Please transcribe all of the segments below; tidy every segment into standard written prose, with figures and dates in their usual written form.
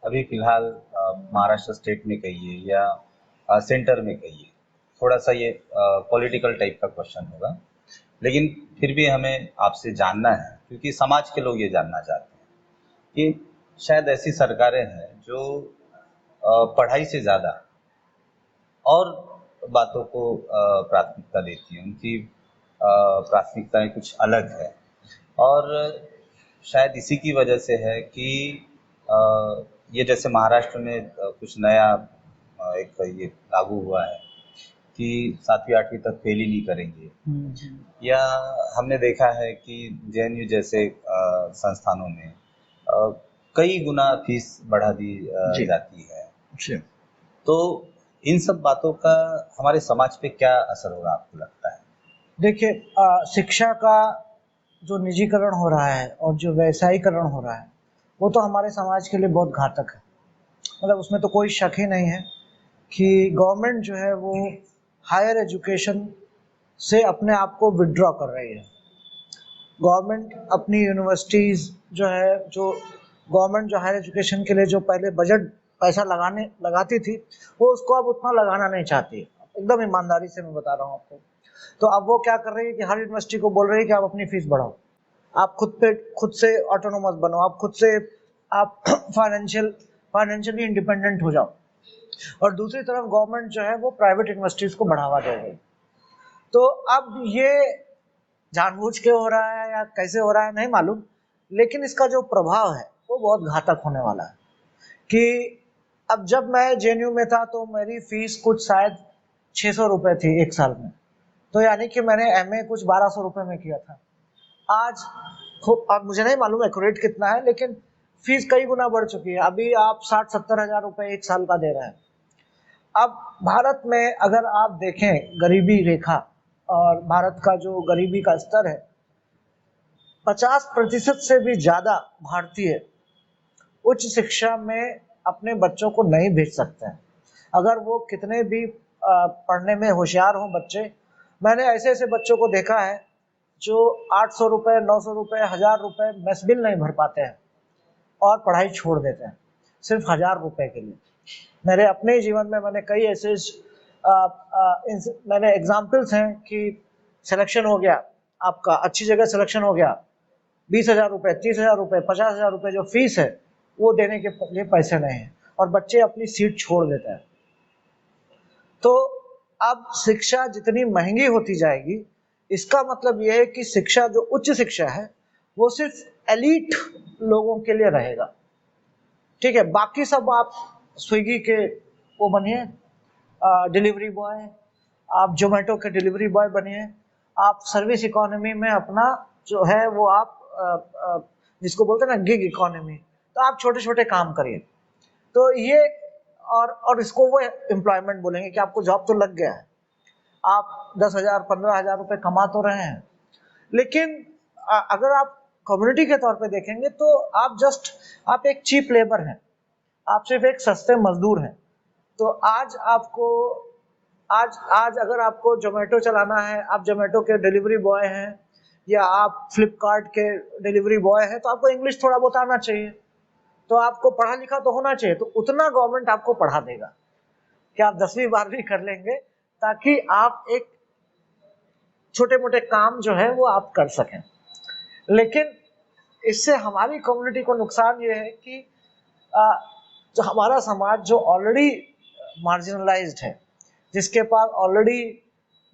अभी फिलहाल महाराष्ट्र स्टेट में कहिए या सेंटर में कहिए, थोड़ा सा ये पॉलिटिकल टाइप का क्वेश्चन होगा, लेकिन फिर भी हमें आपसे जानना है क्योंकि समाज के लोग ये जानना चाहते हैं कि शायद ऐसी सरकारें हैं जो पढ़ाई से ज़्यादा और बातों को प्राथमिकता देती है, उनकी प्राथमिकताएं कुछ अलग है। और शायद इसी की वजह से है कि अ, ये जैसे महाराष्ट्र में कुछ नया एक ये लागू हुआ है कि 7वीं 8वीं तक फेल ही नहीं करेंगे, या हमने देखा है कि जेएनयू जैसे संस्थानों में कई गुना फीस बढ़ा दी जी जाती है। जी तो इन सब बातों का हमारे समाज पे क्या असर होगा आपको लगता है? देखिए, शिक्षा का जो निजीकरण हो रहा है और जो व्यवसायीकरण हो रहा है वो तो हमारे समाज के लिए बहुत घातक है। मतलब उसमें तो कोई शक ही नहीं है कि गवर्नमेंट जो है वो हायर एजुकेशन से अपने आप को विड्रॉ कर रही है। गवर्नमेंट अपनी यूनिवर्सिटीज़ जो है, जो गवर्नमेंट जो हायर एजुकेशन के लिए जो पहले बजट पैसा लगाती थी, वो उसको अब उतना लगाना नहीं चाहती है। एकदम ईमानदारी से मैं बता रहा हूँ आपको। तो अब वो क्या कर रही है कि हर यूनिवर्सिटी को बोल रही है कि आप अपनी फीस बढ़ाओ, आप खुद से ऑटोनोमस बनो, आप खुद से आप फाइनेंशियली इंडिपेंडेंट हो जाओ। और दूसरी तरफ गवर्नमेंट जो है वो प्राइवेट यूनिवर्सिटीज को बढ़ावा दे रही है। तो अब ये जानबूझ के हो रहा है या कैसे हो रहा है नहीं मालूम, लेकिन इसका जो प्रभाव है वो बहुत घातक होने वाला है। कि अब जब मैं जेएनयू में था तो मेरी फीस कुछ शायद 600 रुपये थी एक साल में, तो यानी कि मैंने एमए कुछ 1200 रुपये में किया था। आज अब मुझे नहीं मालूम एक्यूरेट कितना है, लेकिन फीस कई गुना बढ़ चुकी है। अभी आप 60-70 हजार रुपये एक साल का दे रहे हैं। अब भारत में अगर आप देखें गरीबी रेखा और भारत का जो गरीबी का स्तर है, 50% से भी ज्यादा भारतीय उच्च शिक्षा में अपने बच्चों को नहीं भेज सकते हैं। अगर वो कितने भी पढ़ने में होशियार हों बच्चे, मैंने ऐसे ऐसे बच्चों को देखा है जो 800 रुपये, 900 रुपये, 1000 रुपये मेस बिल नहीं भर पाते हैं और पढ़ाई छोड़ देते हैं सिर्फ 1000 रुपये के लिए। मेरे अपने जीवन में मैंने कई ऐसे मैंने एग्जाम्पल्स हैं कि सिलेक्शन हो गया, आपका अच्छी जगह सिलेक्शन हो गया, 20,000 रुपये, 30,000 रुपये, 50,000 रुपये जो फीस है वो देने के लिए पैसे नहीं है और बच्चे अपनी सीट छोड़ देते हैं। तो अब शिक्षा जितनी महंगी होती जाएगी, इसका मतलब यह है कि शिक्षा जो उच्च शिक्षा है वो सिर्फ एलीट लोगों के लिए रहेगा। ठीक है, बाकी सब आप स्विगी के वो बनिए डिलीवरी बॉय, आप जोमेटो के डिलीवरी बॉय बनिए, आप सर्विस इकोनॉमी में अपना जो है वो आप जिसको बोलते हैं ना गिग इकोनॉमी, तो आप छोटे छोटे काम करिए। तो ये और इसको वो एम्प्लॉयमेंट बोलेंगे कि आपको जॉब तो लग गया है, आप 10,000 15,000 रुपये कमा तो रहे हैं। लेकिन अगर आप कम्युनिटी के तौर पे देखेंगे तो आप एक चीप लेबर हैं, आप सिर्फ एक सस्ते मजदूर हैं। तो आज अगर आपको जोमेटो चलाना है, आप जोमेटो के डिलीवरी बॉय हैं या आप फ्लिपकार्ट के डिलीवरी बॉय हैं, तो आपको इंग्लिश थोड़ा बहुत आना चाहिए, तो आपको पढ़ा लिखा तो होना चाहिए। तो उतना गवर्नमेंट आपको पढ़ा देगा कि आप 10वीं 12वीं कर लेंगे, ताकि आप एक छोटे मोटे काम जो है वो आप कर सकें। लेकिन इससे हमारी कम्युनिटी को नुकसान ये है कि जो हमारा समाज जो ऑलरेडी मार्जिनलाइज्ड है, जिसके पास ऑलरेडी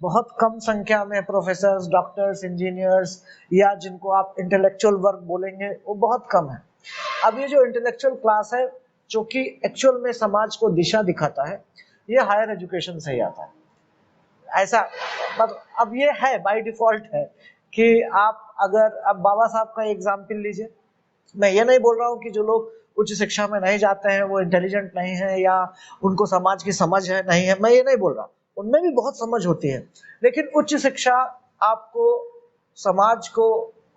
बहुत कम संख्या में प्रोफेसर्स, डॉक्टर्स, इंजीनियर्स या जिनको आप इंटेलेक्चुअल वर्क बोलेंगे वो बहुत कम है। अब ये जो इंटेलेक्चुअल क्लास है जो कि एक्चुअल में समाज को दिशा दिखाता है, ये हायर एजुकेशन से ही आता है। ऐसा मतलब अब ये है बाय डिफॉल्ट है कि आप अगर अब बाबा साहब का एग्जाम्पल लीजिए, मैं ये नहीं बोल रहा हूँ कि जो लोग उच्च शिक्षा में नहीं जाते हैं वो इंटेलिजेंट नहीं है या उनको समाज की समझ है नहीं है, मैं ये नहीं बोल रहा, उनमें भी बहुत समझ होती है। लेकिन उच्च शिक्षा आपको समाज को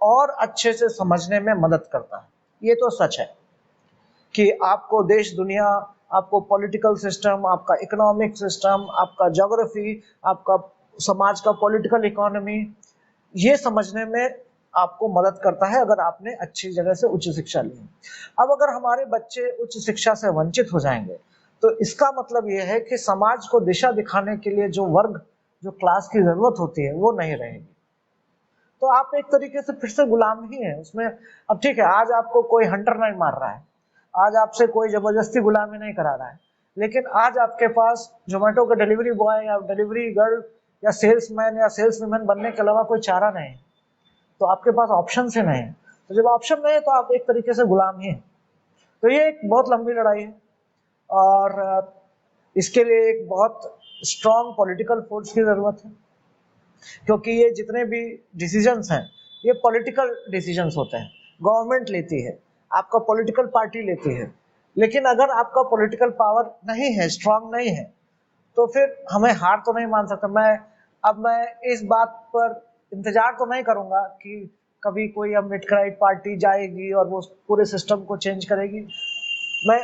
और अच्छे से समझने में मदद करता है, ये तो सच है कि आपको देश दुनिया, आपको पॉलिटिकल सिस्टम, आपका इकोनॉमिक सिस्टम, आपका ज्योग्राफी, आपका समाज का पॉलिटिकल इकोनॉमी, ये समझने में आपको मदद करता है अगर आपने अच्छी जगह से उच्च शिक्षा ली है। अब अगर हमारे बच्चे उच्च शिक्षा से वंचित हो जाएंगे तो इसका मतलब ये है कि समाज को दिशा दिखाने के लिए जो वर्ग, जो क्लास की जरूरत होती है वो नहीं रहेगी। तो आप एक तरीके से फिर से गुलाम ही हैं उसमें। अब ठीक है, आज आपको कोई हंटर नहीं मार रहा है, आज आपसे कोई जबरदस्ती गुलामी नहीं करा रहा है, लेकिन आज आपके पास जोमेटो का डिलीवरी बॉय या डिलीवरी गर्ल या सेल्समैन या सेल्स वुमेन बनने के अलावा कोई चारा नहीं है। तो आपके पास ऑप्शन से नहीं है, तो जब ऑप्शन नहीं है तो आप एक तरीके से गुलाम ही हैं। तो ये एक बहुत लंबी लड़ाई है और इसके लिए एक बहुत स्ट्रॉन्ग पॉलिटिकल फोर्स की जरूरत है, क्योंकि ये जितने भी डिसीजंस हैं ये पॉलिटिकल डिसीजंस होते हैं। गवर्नमेंट लेती है, आपका पॉलिटिकल पार्टी लेती है, लेकिन अगर आपका पॉलिटिकल पावर नहीं है, स्ट्रांग नहीं है, तो फिर हमें हार तो नहीं मान सकता। मैं इस बात पर इंतजार तो नहीं करूंगा कि कभी कोई अम्बेडकराइट पार्टी जाएगी और वो पूरे सिस्टम को चेंज करेगी। मैं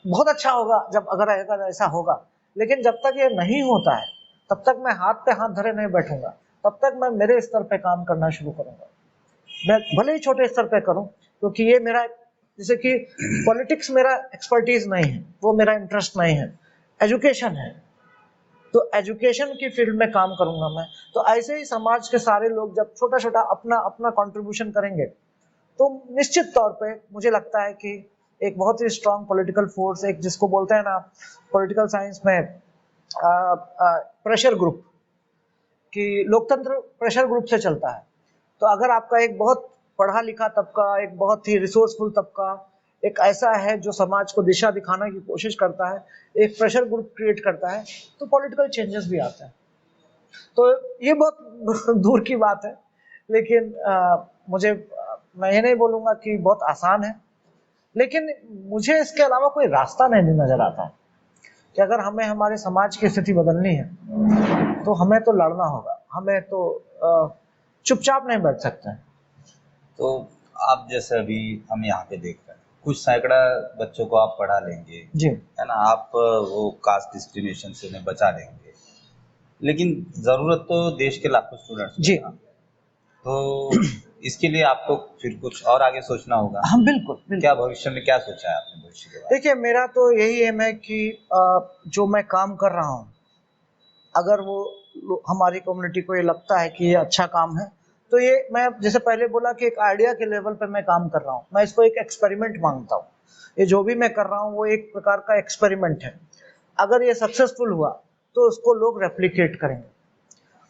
बहुत अच्छा होगा जब अगर ऐसा होगा, लेकिन जब तक ये नहीं होता है तब तक मैं हाथ पे हाथ धरे नहीं बैठूंगा। तब तक मैं मेरे स्तर पे काम करना शुरू करूंगा, मैं भले ही छोटे स्तर पे करूं, क्योंकि ये मेरा, जैसे कि पॉलिटिक्स मेरा एक्सपर्टीज नहीं है, वो मेरा इंटरेस्ट नहीं है, एजुकेशन है, तो एजुकेशन की फील्ड में काम करूंगा मैं। तो ऐसे ही समाज के सारे लोग जब छोटा छोटा अपना अपना कंट्रीब्यूशन करेंगे तो निश्चित तौर पे मुझे लगता है कि एक बहुत ही स्ट्रांग पॉलिटिकल फोर्स, एक जिसको बोलते हैं ना पॉलिटिकल साइंस में प्रेशर ग्रुप, कि लोकतंत्र प्रेशर ग्रुप से चलता है। तो अगर आपका एक बहुत पढ़ा लिखा तबका, एक बहुत ही रिसोर्सफुल तबका एक ऐसा है जो समाज को दिशा दिखाने की कोशिश करता है, एक प्रेशर ग्रुप क्रिएट करता है, तो पॉलिटिकल चेंजेस भी आते हैं। तो ये बहुत दूर की बात है, लेकिन मैं ये नहीं बोलूंगा कि बहुत आसान है, लेकिन मुझे इसके अलावा कोई रास्ता नहीं नजर आता कि अगर हमें हमारे समाज की स्थिति बदलनी है तो हमें तो लड़ना होगा, हमें तो चुपचाप नहीं बैठ सकते हैं। तो आप जैसे अभी हम यहाँ पे देख रहे हैं, कुछ सैकड़ा बच्चों को आप पढ़ा लेंगे, जी है ना, आप वो कास्ट डिस्क्रिमिनेशन से उन्हें बचा लेंगे, लेकिन जरूरत तो देश के लाखों स्टूडेंट्स जी को है। तो इसके लिए आपको फिर कुछ और आगे सोचना होगा। हाँ बिल्कुल, बिल्कुल। क्या भविष्य में क्या सोचा है आपने भविष्य के बारे में? देखिए, मेरा तो यही एम है कि जो मैं काम कर रहा हूँ, अगर वो हमारी कम्युनिटी को ये लगता है कि ये अच्छा काम है, तो ये, मैं जैसे पहले बोला कि एक आइडिया के लेवल पे मैं काम कर रहा हूँ, मैं इसको एक एक्सपेरिमेंट मांगता हूँ। ये जो भी मैं कर रहा हूँ वो एक प्रकार का एक्सपेरिमेंट है। अगर ये सक्सेसफुल हुआ तो उसको लोग रेप्लिकेट करेंगे,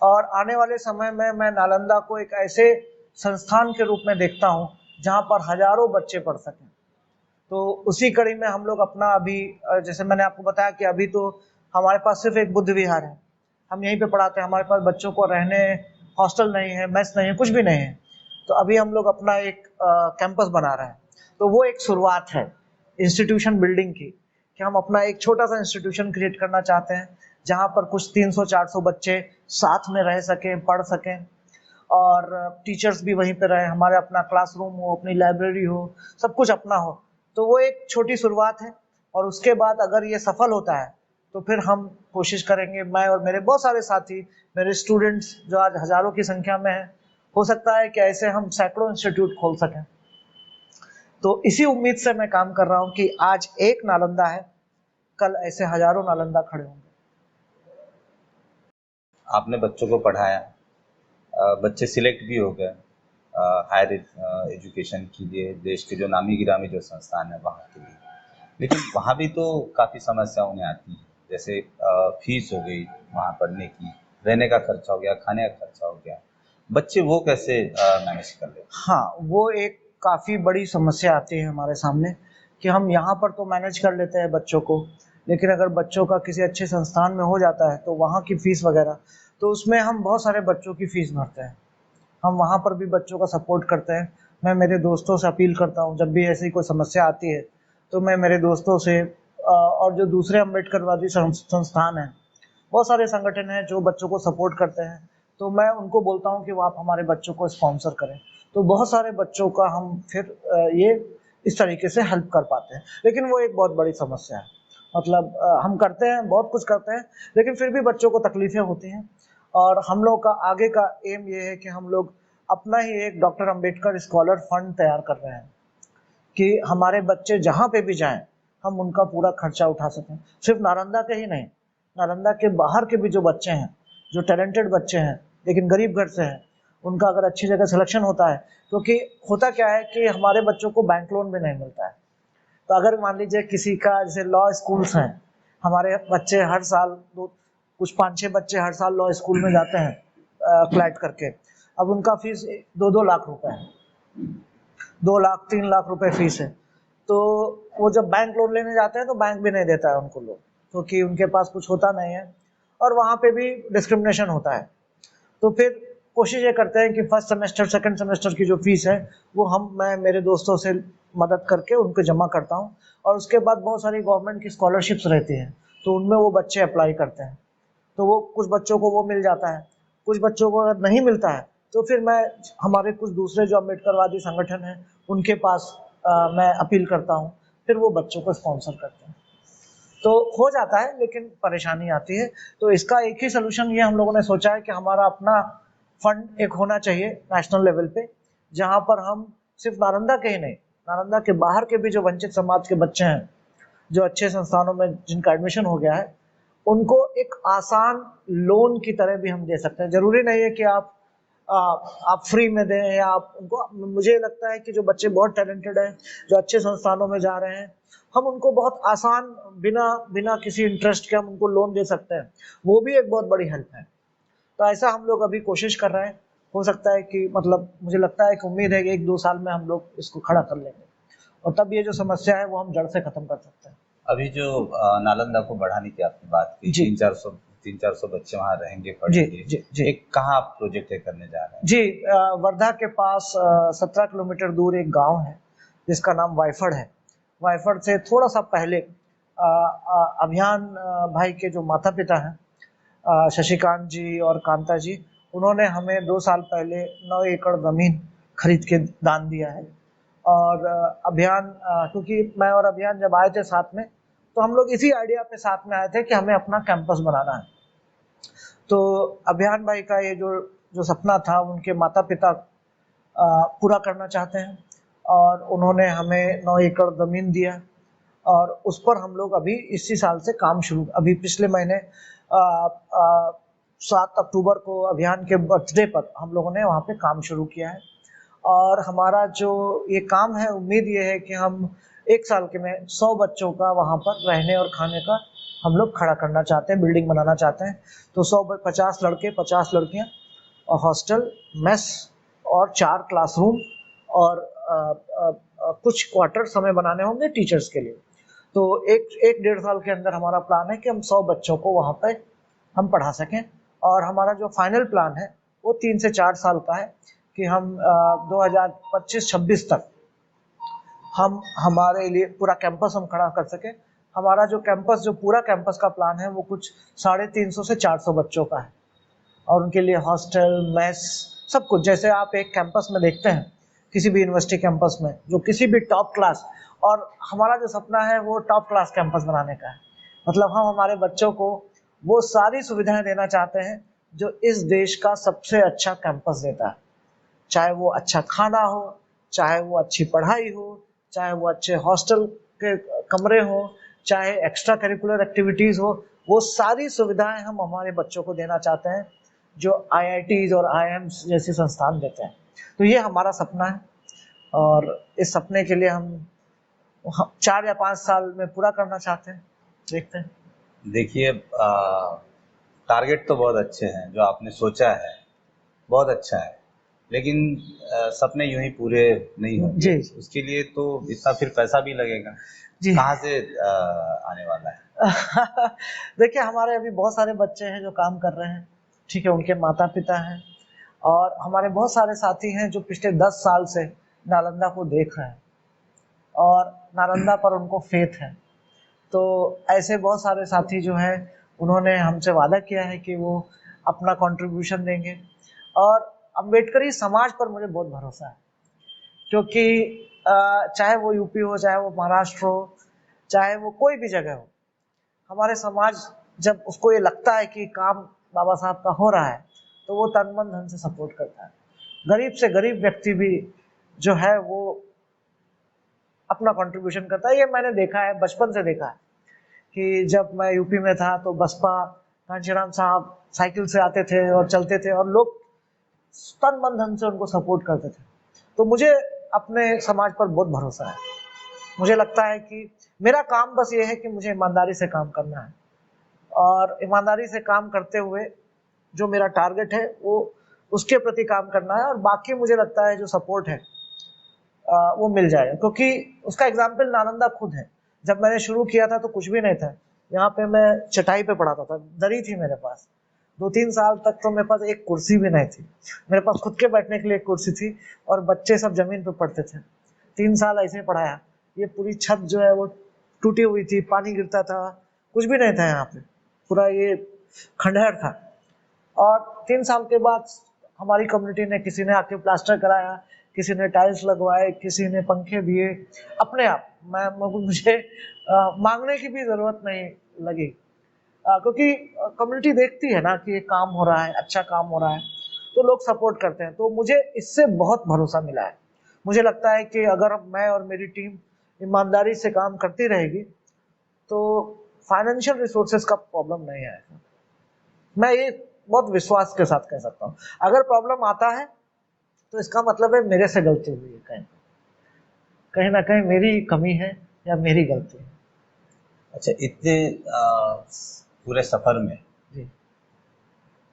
और आने वाले समय में मैं नालंदा को एक ऐसे संस्थान के रूप में देखता हूँ जहाँ पर हजारों बच्चे पढ़ सकें। तो उसी कड़ी में हम लोग अपना अभी, जैसे मैंने आपको बताया कि अभी तो हमारे पास सिर्फ एक बुद्ध विहार है, हम यहीं पे पढ़ाते हैं, हमारे पास बच्चों को रहने हॉस्टल नहीं है, मेस नहीं है, कुछ भी नहीं है। तो अभी हम लोग अपना एक कैंपस बना रहे हैं। तो वो एक शुरुआत है इंस्टीट्यूशन बिल्डिंग की, कि हम अपना एक छोटा सा इंस्टीट्यूशन क्रिएट करना चाहते हैं जहाँ पर कुछ 300-400 बच्चे साथ में रह सकें, पढ़ सकें, और टीचर्स भी वहीं पे रहे, हमारे अपना क्लासरूम हो, अपनी लाइब्रेरी हो, सब कुछ अपना हो। तो वो एक छोटी शुरुआत है, और उसके बाद अगर ये सफल होता है तो फिर हम कोशिश करेंगे, मैं और मेरे बहुत सारे साथी, मेरे स्टूडेंट्स जो आज हजारों की संख्या में है, हो सकता है कि ऐसे हम सैकड़ों इंस्टीट्यूट खोल सकें। तो इसी उम्मीद से मैं काम कर रहा हूँ कि आज एक नालंदा है, कल ऐसे हजारों नालंदा खड़े होंगे। आपने बच्चों को पढ़ाया, बच्चे सिलेक्ट भी हो गए हायर एजुकेशन के लिए देश के जो नामी गिरामी जो संस्थान है वहाँ के लिए, लेकिन वहाँ भी तो काफ़ी समस्या उन्हें आती है, जैसे फीस हो गई वहाँ पढ़ने की, रहने का खर्चा हो गया, खाने का खर्चा हो गया, बच्चे वो कैसे मैनेज कर लेते हैं? हाँ, वो एक काफ़ी बड़ी समस्या आती है हमारे सामने, कि हम यहाँ पर तो मैनेज कर लेते हैं बच्चों को, लेकिन अगर बच्चों का किसी अच्छे संस्थान में हो जाता है तो वहाँ की फीस वगैरह, तो उसमें हम बहुत सारे बच्चों की फीस भरते हैं। हम वहाँ पर भी बच्चों का सपोर्ट करते हैं। मैं मेरे दोस्तों से अपील करता हूँ, जब भी ऐसी कोई समस्या आती है तो मैं मेरे दोस्तों से और जो दूसरे अम्बेडकरवादी संस्थान हैं, बहुत सारे संगठन हैं जो बच्चों को सपोर्ट करते हैं, तो मैं उनको बोलता हूँ कि वो आप हमारे बच्चों को स्पॉन्सर करें। तो बहुत सारे बच्चों का हम फिर ये इस तरीके से हेल्प कर पाते हैं। लेकिन वो एक बहुत बड़ी समस्या है, मतलब हम करते हैं, बहुत कुछ करते हैं, लेकिन फिर भी बच्चों को तकलीफें होती हैं। और हम लोग का आगे का एम ये है कि हम लोग अपना ही एक डॉक्टर अंबेडकर स्कॉलर फंड तैयार कर रहे हैं कि हमारे बच्चे जहाँ पे भी जाएं हम उनका पूरा खर्चा उठा सकें। सिर्फ नालंदा के ही नहीं, नालंदा के बाहर के भी जो बच्चे हैं, जो टैलेंटेड बच्चे हैं लेकिन गरीब घर से हैं, उनका अगर अच्छी जगह सिलेक्शन होता है, क्योंकि होता क्या है कि हमारे बच्चों को बैंक लोन भी नहीं मिलता है। तो अगर मान लीजिए किसी का जैसे लॉ स्कूल्स हैं, हमारे बच्चे हर साल कुछ 5-6 बच्चे हर साल लॉ स्कूल में जाते हैं क्लैट करके। अब उनका फीस 2-2 लाख रुपए है, 2 लाख 3 लाख रुपए फीस है। तो वो जब बैंक लोन लेने जाते हैं तो बैंक भी नहीं देता है उनको लोन, क्योंकि उनके पास कुछ होता नहीं है और वहाँ पे भी डिस्क्रिमिनेशन होता है। तो फिर कोशिश ये करते हैं कि फर्स्ट सेमेस्टर सेकंड सेमेस्टर की जो फीस है वो मैं मेरे दोस्तों से मदद करके उनको जमा करता हूँ, और उसके बाद बहुत सारी गवर्नमेंट की स्कॉलरशिप्स रहती हैं तो उनमें वो बच्चे अप्लाई करते हैं। तो वो कुछ बच्चों को वो मिल जाता है, कुछ बच्चों को अगर नहीं मिलता है तो फिर मैं हमारे कुछ दूसरे जो अम्बेडकरवादी संगठन हैं उनके पास मैं अपील करता हूँ, फिर वो बच्चों को स्पॉन्सर करते हैं। तो हो जाता है लेकिन परेशानी आती है। तो इसका एक ही सोल्यूशन ये हम लोगों ने सोचा है कि हमारा अपना फंड एक होना चाहिए नेशनल लेवल पे, जहाँ पर हम सिर्फ नालंदा के ही नहीं, नालंदा के बाहर के भी जो वंचित समाज के बच्चे हैं, जो अच्छे संस्थानों में जिनका एडमिशन हो गया है, उनको एक आसान लोन की तरह भी हम दे सकते हैं। जरूरी नहीं है कि आप फ्री में दें या आप उनको, मुझे लगता है कि जो बच्चे बहुत टैलेंटेड हैं, जो अच्छे संस्थानों में जा रहे हैं, हम उनको बहुत आसान बिना बिना किसी इंटरेस्ट के हम उनको लोन दे सकते हैं। वो भी एक बहुत बड़ी हेल्प है। तो ऐसा हम लोग अभी कोशिश कर रहे हैं। हो सकता है कि मतलब मुझे लगता है कि उम्मीद है कि 1-2 साल में हम लोग इसको खड़ा कर लेंगे और तब ये जो समस्या है वो हम जड़ से खत्म कर सकते हैं। अभी जो नालंदा को बढ़ाने की आपने बात की, जी 300-400 बच्चे वहाँ रहेंगे, जी पढ़ेंगे, जी जी एक कहाँ आप प्रोजेक्ट है करने जा रहे हैं? जी वर्धा के पास 17 किलोमीटर दूर एक गांव है जिसका नाम वायफड़ है। वायफड़ से थोड़ा सा पहले अभियान भाई के जो माता पिता हैं, शशिकांत जी और कांता जी, उन्होंने हमें 2 साल पहले 9 एकड़ जमीन खरीद के दान दिया है। और अभियान क्योंकि मैं और अभियान जब आए थे साथ में, तो हम लोग इसी आइडिया पे साथ में आए थे कि हमें अपना कैंपस बनाना है। तो अभियान भाई का ये जो जो सपना था उनके माता पिता पूरा करना चाहते हैं, और उन्होंने हमें 9 एकड़ ज़मीन दिया और उस पर हम लोग अभी इसी साल से काम शुरू, अभी पिछले महीने 7 अक्टूबर को अभियान के बर्थडे पर हम लोगों ने वहाँ पे काम शुरू किया है। और हमारा जो ये काम है, उम्मीद ये है कि हम 1 साल के में 100 बच्चों का वहाँ पर रहने और खाने का हम लोग खड़ा करना चाहते हैं, बिल्डिंग बनाना चाहते हैं। तो 50 लड़के 50 लड़कियाँ और हॉस्टल, मेस और 4 क्लासरूम और कुछ क्वार्टर्स हमें बनाने होंगे टीचर्स के लिए। तो एक 1.5 साल के अंदर हमारा प्लान है कि हम 100 बच्चों को वहाँ पे हम पढ़ा सकें। और हमारा जो फाइनल प्लान है वो 3 से 4 साल का है कि हम 2025-26 तक हम हमारे लिए पूरा कैंपस हम खड़ा कर सकें। हमारा जो कैंपस, जो पूरा कैंपस का प्लान है वो कुछ 350 से 400 बच्चों का है, और उनके लिए हॉस्टल, मेस, सब कुछ जैसे आप एक कैंपस में देखते हैं किसी भी यूनिवर्सिटी कैंपस में, जो किसी भी टॉप क्लास, और हमारा जो सपना है वो टॉप क्लास कैंपस बनाने का है। मतलब हम हमारे बच्चों को वो सारी सुविधाएं देना चाहते हैं जो इस देश का सबसे अच्छा कैंपस देता है। चाहे वो अच्छा खाना हो, चाहे वो अच्छी पढ़ाई हो, चाहे वो अच्छे हॉस्टल के कमरे हो, चाहे एक्स्ट्रा करिकुलर एक्टिविटीज़ हो, वो सारी सुविधाएं हम हमारे बच्चों को देना चाहते हैं जो IITs और IIMs जैसे संस्थान देते हैं। तो ये हमारा सपना है और इस सपने के लिए हम 4 या 5 साल में पूरा करना चाहते हैं, देखते हैं। देखिए, टारगेट तो बहुत अच्छे हैं, जो आपने सोचा है बहुत अच्छा है, लेकिन सपने यूं ही पूरे नहीं होंगे। जी उसके लिए तो इतना फिर पैसा भी लगेगा, जी कहाँ से आने वाला है? देखिए, हमारे अभी बहुत सारे बच्चे हैं जो काम कर रहे हैं, ठीक है, उनके माता पिता हैं, और हमारे बहुत सारे साथी हैं जो पिछले 10 साल से नालंदा को देख रहे हैं और नालंदा पर उनको फेथ है। तो ऐसे बहुत सारे साथी जो हैं उन्होंने हमसे वादा किया है कि वो अपना कंट्रीब्यूशन देंगे, और अम्बेडकरी समाज पर मुझे बहुत भरोसा है, क्योंकि चाहे वो यूपी हो, चाहे वो महाराष्ट्र हो, चाहे वो कोई भी जगह हो, हमारे समाज जब उसको ये लगता है कि काम बाबा साहब का हो रहा है तो वो तन मन धन से सपोर्ट करता है। गरीब से गरीब व्यक्ति भी जो है वो अपना कंट्रीब्यूशन करता है। ये मैंने देखा है, बचपन से देखा है कि जब मैं यूपी में था तो बसपा कांशीराम साहब साइकिल से आते थे और चलते थे और लोग तन मन धन से उनको सपोर्ट करते थे। तो मुझे अपने समाज पर बहुत भरोसा है। मुझे लगता है कि मेरा काम बस ये है कि मुझे ईमानदारी से काम करना है और ईमानदारी से काम करते हुए जो मेरा टारगेट है वो उसके प्रति काम करना है, और बाकी मुझे लगता है जो सपोर्ट है वो मिल जाएगा। क्योंकि उसका एग्जाम्पल नालंदा खुद है। जब मैंने शुरू किया था तो कुछ भी नहीं था, यहाँ पे मैं चटाई पे पढ़ाता था, दरी थी मेरे पास। 2-3 साल तक तो मेरे पास एक कुर्सी भी नहीं थी, मेरे पास खुद के बैठने के लिए एक कुर्सी थी और बच्चे सब जमीन पे पढ़ते थे। 3 साल ऐसे पढ़ाया। ये पूरी छत जो है वो टूटी हुई थी, पानी गिरता था, कुछ भी नहीं था यहाँ पे, पूरा ये खंडहर था। और 3 साल के बाद हमारी कम्युनिटी ने, किसी ने आके प्लास्टर कराया, किसी ने टाइल्स लगवाए, किसी ने पंखे दिए अपने आप। मुझे मांगने की भी जरूरत नहीं लगी, क्योंकि कम्युनिटी देखती है ना कि ये काम हो रहा है, अच्छा काम हो रहा है, तो लोग सपोर्ट करते हैं। तो मुझे इससे बहुत भरोसा मिला है। मुझे लगता है कि अगर मैं और मेरी टीम ईमानदारी से काम करती रहेगी तो फाइनेंशियल रिसोर्सेज का प्रॉब्लम नहीं आएगा। मैं ये बहुत विश्वास के साथ कह सकता हूँ। अगर प्रॉब्लम आता है तो इसका मतलब है मेरे से गलती हुई है, कहीं ना कहीं मेरी कमी है या मेरी गलती है। अच्छा, इतने पूरे सफर में जी।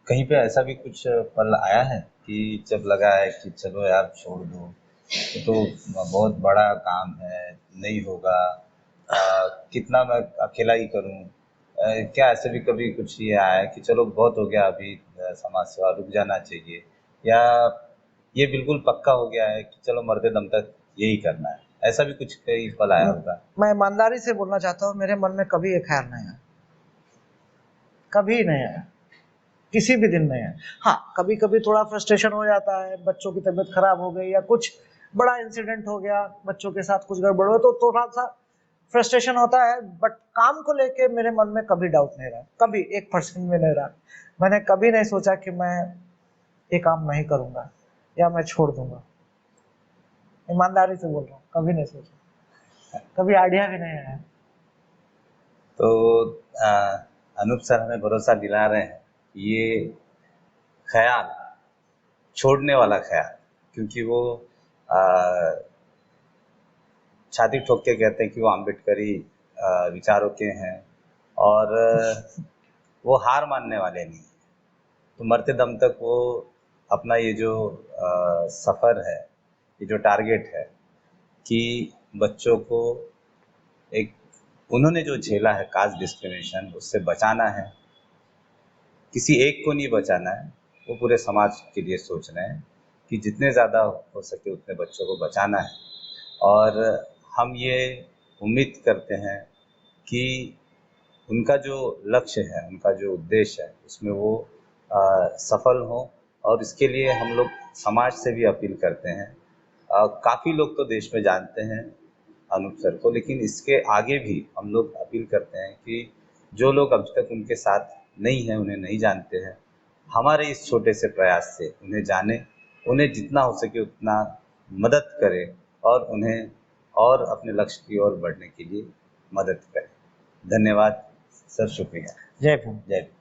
कहीं पे ऐसा भी कुछ पल आया है कि जब लगा है कि चलो यार छोड़ दो, ये तो बहुत बड़ा काम है, नहीं होगा, कितना मैं अकेला ही करूं? क्या ऐसे भी कभी कुछ ये आया है कि चलो बहुत हो गया अभी, समाज सेवा रुक जाना चाहिए, या ये बिल्कुल पक्का हो गया है कि चलो मरते दम तक यही करना है? ऐसा भी कुछ कई पल आया होगा? मैं ईमानदारी से बोलना चाहता हूँ, मेरे मन में कभी एक ख्याल नहीं आया, कभी नहीं आया, किसी भी दिन नहीं आया। हाँ, कभी कभी थोड़ा फ्रस्ट्रेशन हो जाता है, बच्चों की तबीयत खराब हो गई या कुछ बड़ा इंसिडेंट हो गया, बच्चों के साथ कुछ गड़बड़ हो, तो थोड़ा सा फ्रस्ट्रेशन होता है। बट काम को लेके मेरे मन में कभी डाउट नहीं रहा, कभी 1% भी नहीं रहा। मैंने कभी नहीं सोचा कि मैं ये काम नहीं करूंगा या मैं छोड़ दूंगा। ईमानदारी से बोल रहा हूँ, कभी नहीं सोचा, कभी आइडिया भी नहीं आया। तो अनूप सर हमें भरोसा दिला रहे हैं कि ये ख्याल, छोड़ने वाला ख्याल, क्योंकि वो छाती ठोक के कहते हैं कि वो अम्बेडकरी विचारों के हैं और वो हार मानने वाले नहीं। तो मरते दम तक वो अपना ये जो सफ़र है, ये जो टारगेट है कि बच्चों को एक, उन्होंने जो झेला है कास्ट डिस्क्रिमिनेशन, उससे बचाना है। किसी एक को नहीं बचाना है, वो पूरे समाज के लिए सोच रहे हैं कि जितने ज़्यादा हो सके उतने बच्चों को बचाना है। और हम ये उम्मीद करते हैं कि उनका जो लक्ष्य है, उनका जो उद्देश्य है, उसमें वो सफल हों। और इसके लिए हम लोग समाज से भी अपील करते हैं। काफ़ी लोग तो देश में जानते हैं अनूप सर को, लेकिन इसके आगे भी हम लोग अपील करते हैं कि जो लोग अभी तक उनके साथ नहीं हैं, उन्हें नहीं जानते हैं, हमारे इस छोटे से प्रयास से उन्हें जाने, उन्हें जितना हो सके उतना मदद करें और उन्हें और अपने लक्ष्य की ओर बढ़ने के लिए मदद करें। धन्यवाद सर, शुक्रिया। जय भीम। जय भीम।